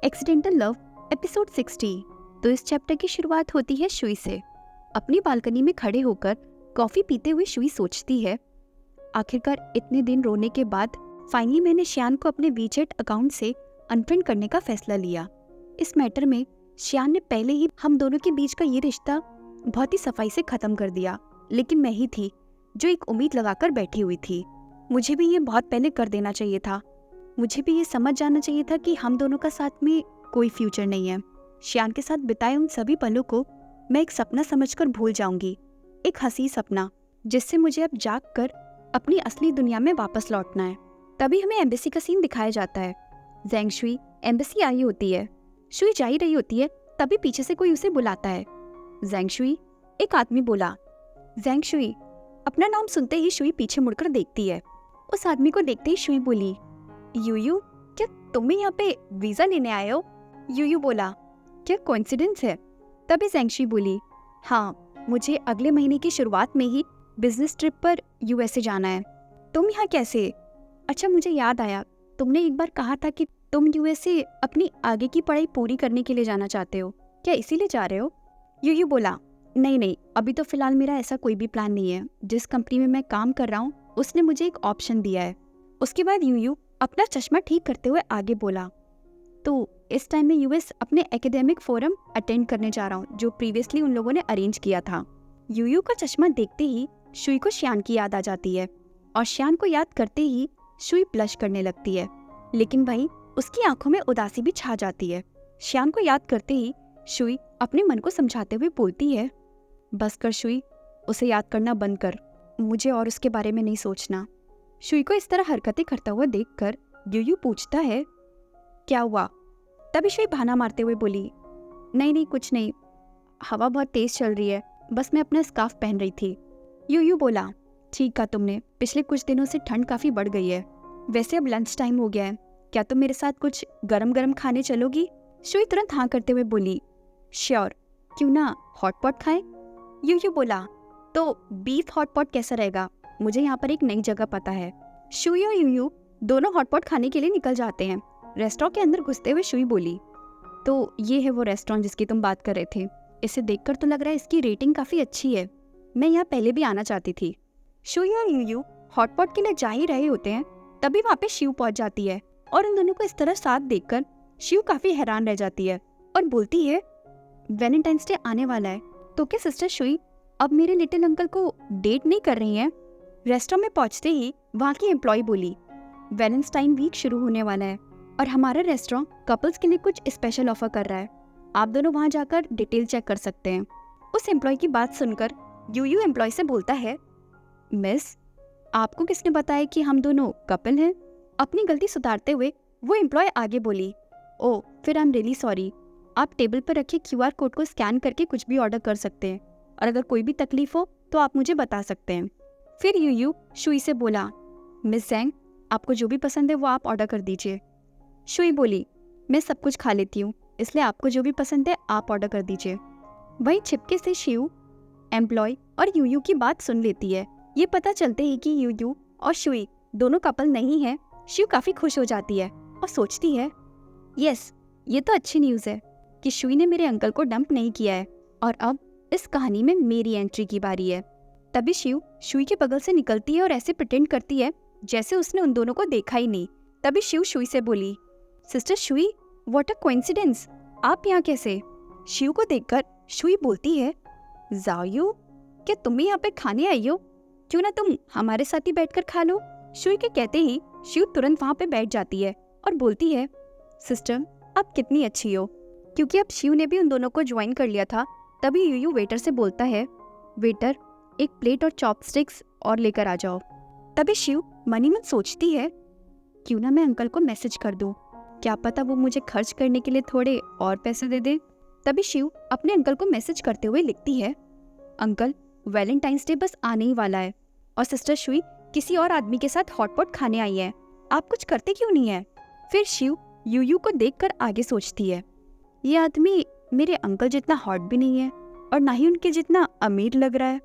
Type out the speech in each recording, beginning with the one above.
Accidental love episode 60। तो इस chapter की शुरुआत होती है शुई से। अपनी बालकनी में खड़े होकर कॉफी पीते हुए शुई सोचती है, आखिरकार इतने दिन रोने के बाद फाइनली मैंने श्यान को अपने वीचैट अकाउंट से अनफ्रेंड करने का फैसला लिया। इस मैटर में श्यान ने पहले ही हम दोनों के बीच का ये रिश्ता बहुत ही सफाई से खत्म कर दिया, लेकिन मैं ही थी जो एक उम्मीद लगाकर बैठी हुई थी। मुझे भी ये बहुत पहले कर देना चाहिए था। मुझे भी ये समझ जाना चाहिए था कि हम दोनों का साथ में कोई फ्यूचर नहीं है। श्यान के साथ बिताए उन सभी पलों को मैं एक सपना समझकर भूल जाऊंगी, एक हंसी सपना जिससे मुझे अब जाग कर अपनी असली दुनिया में वापस लौटना है। तभी हमें एम्बेसी का सीन दिखाया जाता है। ज़ेंग शुई एम्बेसी आई होती है। शुई जा ही रही होती है, तभी पीछे से कोई उसे बुलाता है। ज़ेंग शुई, एक आदमी बोला। ज़ेंग शुई, अपना नाम सुनते ही शुई पीछे मुड़कर देखती है। उस आदमी को देखते ही शुई बोली, यूयू, क्या तुम भी यहाँ पे वीजा लेने आए हो? यूयू बोला, क्या कोइंसिडेंस है? तभी ज़ेंग शुई बोली, हाँ, मुझे अगले महीने की शुरुआत में ही बिजनेस ट्रिप पर यूएसए जाना है। तुम यहाँ कैसे? अच्छा, मुझे याद आया, तुमने एक बार कहा था कि तुम यूएसए अपनी आगे की पढ़ाई पूरी करने के लिए जाना चाहते हो, क्या इसीलिए जा रहे हो? यूयू बोला, नहीं, अभी तो फिलहाल मेरा ऐसा कोई भी प्लान नहीं है। जिस कंपनी में मैं काम कर रहा हूँ उसने मुझे एक ऑप्शन दिया है। उसके बाद यूयू अपना चश्मा ठीक करते हुए आगे बोला, तो इस टाइम में यूएस अपने एकेडमिक फोरम अटेंड करने जा रहा हूँ जो प्रीवियसली उन लोगों ने अरेंज किया था। यूयू का चश्मा देखते ही शुई को श्यान की याद आ जाती है और श्यान को याद करते ही शुई ब्लश करने लगती है, लेकिन वहीं उसकी आंखों में उदासी भी छा जाती है। श्यान को याद करते ही शुई अपने मन को समझाते हुए बोलती है, बस कर शुई, उसे याद करना बंद कर, मुझे और उसके बारे में नहीं सोचना। शुई को इस तरह हरकतें करता हुआ देखकर यूयू पूछता है, क्या हुआ? तभी शुई बहाना मारते हुए बोली, नहीं, कुछ नहीं, हवा बहुत तेज चल रही है, बस मैं अपना स्कार्फ पहन रही थी। यूयू बोला, ठीक कहा तुमने, पिछले कुछ दिनों से ठंड काफी बढ़ गई है। वैसे अब लंच टाइम हो गया है, क्या तुम मेरे साथ कुछ गरम गरम खाने चलोगी? शुई तुरंत हाँ करते हुए बोली, श्योर, क्यों ना हॉट पॉट खाएं? यूयू बोला, तो बीफ हॉट पॉट कैसा रहेगा? मुझे यहाँ पर एक नई जगह पता है। शुई और यूयू दोनों हॉट पॉट खाने के लिए निकल जाते हैं। रेस्टोरेंट के अंदर घुसते हुए शुई बोली, तो ये है वो रेस्टोरेंट जिसकी तुम बात कर रहे थे। इसे देखकर तो लग रहा है इसकी रेटिंग काफी अच्छी है, मैं यहाँ पहले भी आना चाहती थी। शुई और यूयू हॉट पॉट के लिए जा ही रहे होते हैं, तभी वहाँ पे शिव पहुंच जाती है और उन दोनों को इस तरह साथ देखकर शिव काफी हैरान रह जाती है और बोलती है, वैलेंटाइंस डे आने वाला है, तो क्या सिस्टर शुई अब मेरे लिटिल अंकल को डेट नहीं कर रही हैं? रेस्टोरेंट में पहुंचते ही वहाँ की एम्प्लॉय बोली, वैलेंटाइन वीक शुरू होने वाला है और हमारा रेस्टोरेंट कपल्स के लिए कुछ स्पेशल ऑफर कर रहा है, आप दोनों वहाँ जाकर डिटेल चेक कर सकते हैं। उस एम्प्लॉय की बात सुनकर यूयू एम्प्लॉय से बोलता है, मिस, आपको किसने बताया कि हम दोनों कपल हैं? अपनी गलती सुधारते हुए वो एम्प्लॉय आगे बोली, ओ फिर आई एम रियली सॉरी, आप टेबल पर रखे QR कोड को स्कैन करके कुछ भी ऑर्डर कर सकते हैं और अगर कोई भी तकलीफ हो तो आप मुझे बता सकते हैं। फिर यूयू शुई से बोला, मिस ज़ेंग, आपको जो भी पसंद है वो आप ऑर्डर कर दीजिए। शुई बोली, मैं सब कुछ खा लेती हूँ, इसलिए आपको जो भी पसंद है आप ऑर्डर कर दीजिए। वहीं छिपके से शिव एम्प्लॉय और यूयू की बात सुन लेती है। ये पता चलते ही कि यूयू और शुई दोनों कपल नहीं है, शिव काफी खुश हो जाती है और सोचती है, यस, ये तो अच्छी न्यूज़ है कि शुई ने मेरे अंकल को डंप नहीं किया है और अब इस कहानी में मेरी एंट्री की बारी है। तभी शिव शुई के बगल से निकलती है और ऐसे प्रिटेंड करती है जैसे उसने उन दोनों को देखा ही नहीं। तभी शिव शुई से बोली, sister Shuey, what a coincidence, आप यहाँ कैसे? शिव को देखकर शुई बोलती है, जाओ, क्या तुम भी यहाँ पे खाने आई हो? क्यों ना तुम हमारे साथ ही बैठकर खा लो। शुई के कहते ही शिव तुरंत वहाँ पे बैठ जाती है और बोलती है, सिस्टर आप कितनी अच्छी हो। क्योंकि अब शिव ने भी उन दोनों को ज्वाइन कर लिया था, तभी यूयू वेटर से बोलता है, वेटर, एक प्लेट और चॉपस्टिक्स और लेकर आ जाओ। तभी शिव मन ही मन सोचती है, क्यों ना मैं अंकल को मैसेज कर दूं, क्या पता वो मुझे खर्च करने के लिए थोड़े और पैसे दे दे। तभी शिव अपने अंकल को मैसेज करते हुए लिखती है, अंकल, वैलेंटाइंस डे बस आने ही वाला है और सिस्टर शुई किसी और आदमी के साथ हॉट पॉट खाने आई है, आप कुछ करते क्यों नहीं है? फिर शिव यूयू को देखकर आगे सोचती है, ये आदमी मेरे अंकल जितना हॉट भी नहीं है और ना ही उनके जितना अमीर लग रहा है,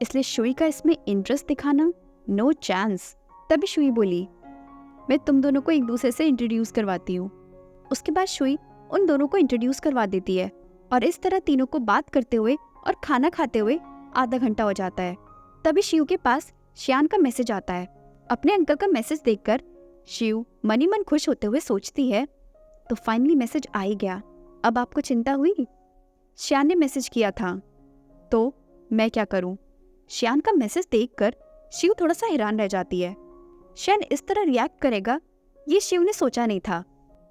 इसलिए शुई का इसमें इंटरेस्ट दिखाना नो चांस। तभी शुई बोली, मैं तुम दोनों को एक दूसरे से इंट्रोड्यूस करवाती हूँ। उसके बाद शुई उन दोनों को इंट्रोड्यूस करवा देती है और इस तरह तीनों को बात करते हुए और खाना खाते हुए आधा घंटा हो जाता है। तभी शिव के पास श्यान का मैसेज आता है। अपने अंकल का मैसेज देखकर शिव मनी मन खुश होते हुए सोचती है, तो फाइनली मैसेज आ ही गया, अब आपको चिंता हुई? श्यान ने मैसेज किया था, तो मैं क्या करूं? श्यान का मैसेज देखकर शिव थोड़ा सा हैरान रह जाती है। श्यान इस तरह रिएक्ट करेगा ये शिव ने सोचा नहीं था।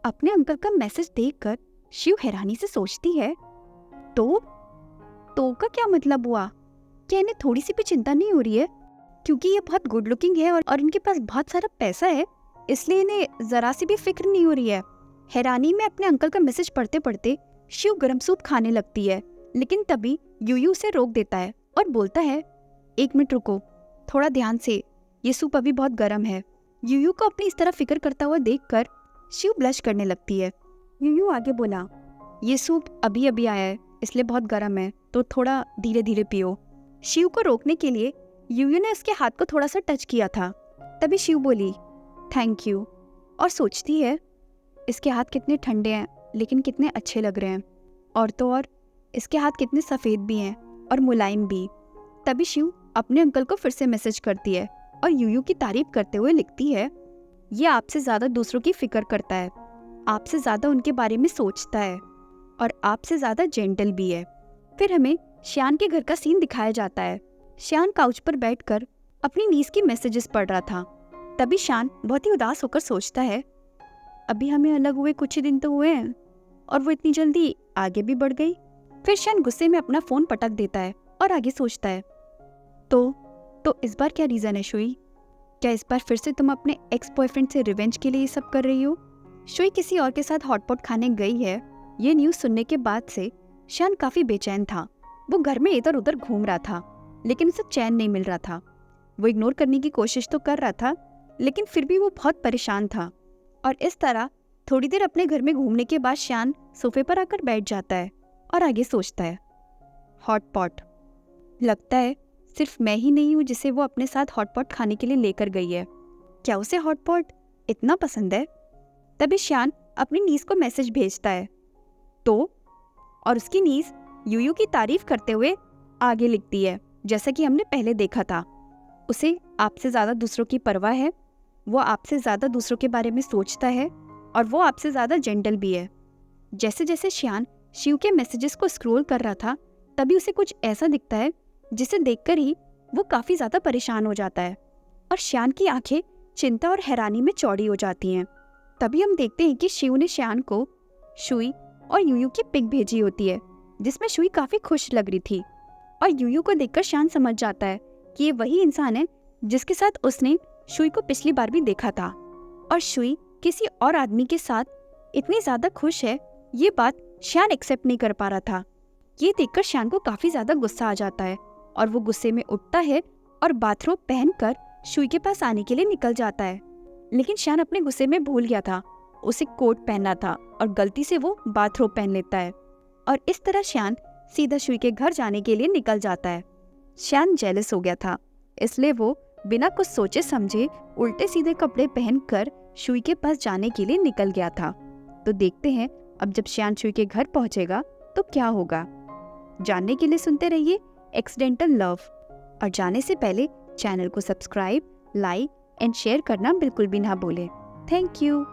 अपने अंकल का मैसेज देखकर शिव हैरानी से सोचती है, तो का क्या मतलब हुआ? क्या इन्हें थोड़ी सी भी चिंता नहीं हो रही है? क्योंकि ये बहुत गुड लुकिंग है और इनके पास बहुत सारा पैसा है, इसलिए इन्हें जरा सी भी फिक्र नहीं हो रही है। हैरानी में अपने अंकल का मैसेज पढ़ते पढ़ते शिव गरम सूप खाने लगती है, लेकिन तभी यूयू उसे रोक देता है और बोलता है, 1 मिनट रुको, थोड़ा ध्यान से, ये सूप अभी बहुत गर्म है। यूयू को अपनी इस तरह फिक्र करता हुआ देखकर शिव ब्लश करने लगती है। यूयू आगे बोला, ये सूप अभी अभी आया है, इसलिए बहुत गर्म है, तो थोड़ा धीरे धीरे पियो। शिव को रोकने के लिए यूयू ने उसके हाथ को थोड़ा सा टच किया था। तभी शिव बोली, थैंक यू, और सोचती है, इसके हाथ कितने ठंडे हैं लेकिन कितने अच्छे लग रहे हैं, और तो और इसके हाथ कितने सफ़ेद भी हैं और मुलायम भी। तभी शिव अपने अंकल को फिर से मैसेज करती है और यूयू की तारीफ करते हुए लिखती है, ये आपसे ज़्यादा दूसरों की फिक्र करता है, आपसे ज़्यादा उनके बारे में सोचता है और आपसे ज़्यादा जेंटल भी है। फिर हमें श्यान के घर का सीन दिखाया जाता है। श्यान काउच पर बैठकर अपनी नीस की मैसेजेस पढ़ रहा था। तभी श्यान बहुत ही उदास होकर सोचता है, अभी हमें अलग हुए कुछ ही दिन तो हुए हैं और वो इतनी जल्दी आगे भी बढ़ गई। फिर श्यान गुस्से में अपना फोन पटक देता है और आगे सोचता है, तो इस बार क्या रीजन है शुई? क्या इस बार फिर से तुम अपने एक्स बॉयफ्रेंड से रिवेंज के लिए ये सब कर रही हो? शुई किसी और के साथ हॉटपॉट खाने गई है, ये न्यूज सुनने के बाद से श्यान काफी बेचैन था। वो घर में इधर उधर घूम रहा था, लेकिन उसे चैन नहीं मिल रहा था। वो इग्नोर करने की कोशिश तो कर रहा था, लेकिन फिर भी वो बहुत परेशान था। और इस तरह थोड़ी देर अपने घर में घूमने के बाद श्यान सोफे पर आकर बैठ जाता है और आगे सोचता है, हॉटपॉट, लगता है सिर्फ मैं ही नहीं हूँ जिसे वो अपने साथ हॉटपॉट खाने के लिए लेकर गई है। क्या उसे हॉटपॉट इतना पसंद है? तभी श्यान अपनी नीस को मैसेज भेजता है, और उसकी नीस यूयू की तारीफ करते हुए आगे लिखती है, जैसा कि हमने पहले देखा था, उसे आपसे ज़्यादा दूसरों की परवाह है, वो आपसे ज़्यादा दूसरों के बारे में सोचता है और वो आपसे ज़्यादा जेंटल भी है। जैसे जैसे श्यान शिव के मैसेजेस को स्क्रॉल कर रहा था, तभी उसे कुछ ऐसा दिखता है जिसे देखकर ही वो काफ़ी ज़्यादा परेशान हो जाता है और श्यान की आंखें चिंता और हैरानी में चौड़ी हो जाती हैं। तभी हम देखते हैं कि शिव ने श्यान को शुई और यूयू की पिक भेजी होती है, जिसमें शुई काफ़ी खुश लग रही थी और यूयू को देखकर श्यान समझ जाता है कि ये वही इंसान है जिसके साथ उसने शुई को पिछली बार भी देखा था और शुई किसी और आदमी के साथ इतनी ज़्यादा खुश है, ये बात श्यान एक्सेप्ट नहीं कर पा रहा था। ये देखकर श्यान को काफ़ी ज़्यादा गुस्सा आ जाता है और वो गुस्से में उठता है और बाथरोब पहनकर शुई के पास आने के लिए निकल जाता है। लेकिन श्यान अपने गुस्से में भूल गया था, उसे कोट पहनना था और गलती से वो बाथरोब पहन लेता है और इस तरह श्यान सीधा शुई के घर जाने के लिए निकल जाता है। श्यान जेलस हो गया था, इसलिए वो बिना कुछ सोचे समझे उल्टे सीधे कपड़े पहनकर शुई के पास जाने के लिए निकल गया था। तो देखते हैं अब जब श्यान शुई के घर पहुंचेगा तो क्या होगा। जानने के लिए सुनते रहिए एक्सीडेंटल लव, और जाने से पहले चैनल को सब्सक्राइब, लाइक एंड शेयर करना बिल्कुल भी ना भूलें। Thank you.